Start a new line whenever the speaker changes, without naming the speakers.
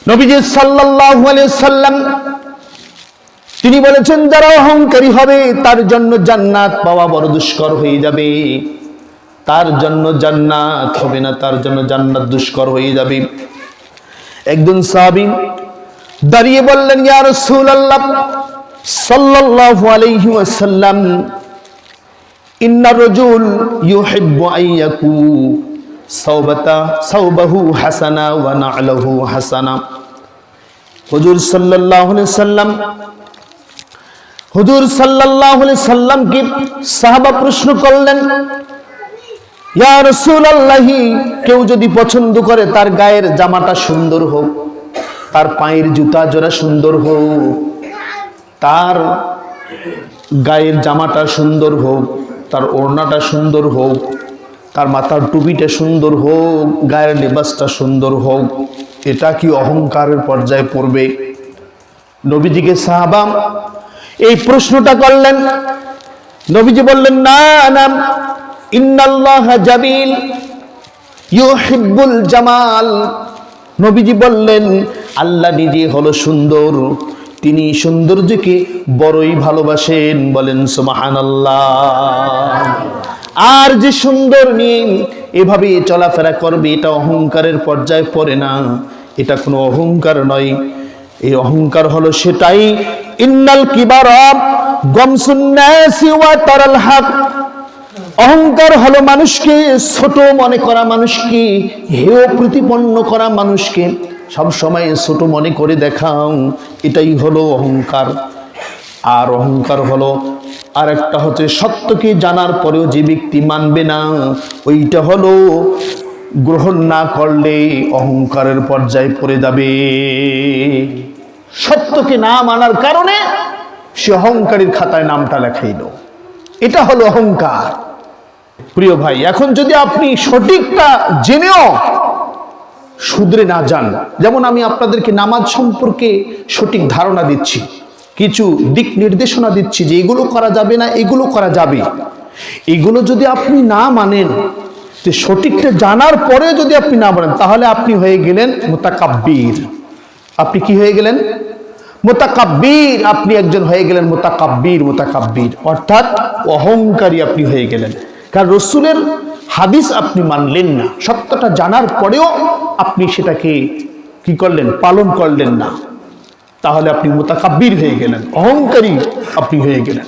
নবীজি সাল্লাল্লাহু আলাইহি সাল্লাম তিনি বলেছেন, যারা অহংকারী হবে তার জন্য জান্নাত পাওয়া বড় দুষ্কর হয়ে যাবে। তার জন্য জান্নাত হবে না, তার জন্য জান্নাত দুষ্কর হয়ে যাবে। একজন সাহাবী দাঁড়িয়ে বললেন, ইয়া রাসূলুল্লাহ সাল্লাল্লাহু আলাইহি ওয়াসাল্লাম, ইন্নার রাজুল ইউহিব্বু আইয়াকু সাওবাহু হাসানা ওয়া না'লাহু হাসানা। হুজুর সাল্লাল্লাহু আলাইহি সাল্লামকে সাহাবা প্রশ্ন করলেন, ইয়া রাসূলুল্লাহ, কেউ যদি পছন্দ করে তার গায়ের জামাটা সুন্দর হোক, তার পায়ের জুতা জোড়া সুন্দর হোক, তার গায়ের জামাটা সুন্দর হোক, তার ওড়নাটা সুন্দর হোক, তার মাথার টুপিটা সুন্দর হোক, গায়ের লেবাসটা সুন্দর হোক, এটা কি অহংকারের পর্যায়ে পড়বে? নবীজিকে সাহাবা এই প্রশ্নটা করলেন। নবীজি বললেন, না না, ইন্নাল্লাহা জামিল ইউহিব্বুল জামাল। নবীজি বললেন, আল্লাহ নিজে হলো সুন্দর, তিনি সৌন্দর্যকে বড়ই ভালোবাসেন। বলেন সুবহানাল্লাহ। আর যে সুন্দর নিয়ে এভাবে চলাফেরা করবে, এটা অহংকারের পর্যায়ে পড়ে না, এটা কোনো অহংকার নয়। এই অহংকার হলো সেটাই, ইন্নাল কিবারা গামসুন নাসি ওয়া তারাল হক। অহংকার হলো মানুষকে ছোট মনে করা, মানুষকে হেয় প্রতিপন্ন করা, মানুষকে সব সময় ছোট মনে করে দেখাও, এটাই হলো অহংকার। আর অহংকার হলো আর একটা হচ্ছে সত্যকে জানার পরেও যে ব্যক্তি মানবে না, ওইটা হলো গ্রহণ না করলে অহংকারের পর্যায়ে পড়ে যাবে। সত্যকে না মানার কারণে সে অহংকারীর খাতায় নামটা লেখাইল, এটা হলো অহংকার। প্রিয় ভাই, এখন যদি আপনি সঠিকটা জেনেও শুধরে না যান, যেমন আমি আপনাদেরকে নামাজ সম্পর্কে সঠিক ধারণা দিচ্ছি, কিছু দিক নির্দেশনা দিচ্ছি যে এগুলো করা যাবে না, এগুলো করা যাবে, এগুলো যদি আপনি না মানেন, যে সঠিকটা জানার পরে যদি আপনি না মানেন, তাহলে আপনি হয়ে গেলেন মুতাকাব্বির। আপনি কি হয়ে গেলেন? মুতাকাব্বির। আপনি একজন হয়ে গেলেন মুতাকাব্বির, অর্থাৎ অহংকারী আপনি হয়ে গেলেন। কারণ রাসূলের হাদিস আপনি মানলেন না, সত্যটা জানার পরেও আপনি সেটাকে কি করলেন? পালন করলেন না, তাহলে আপনি মুতাকাব্বির হয়ে গেলেন, অহংকারী আপনি হয়ে গেলেন।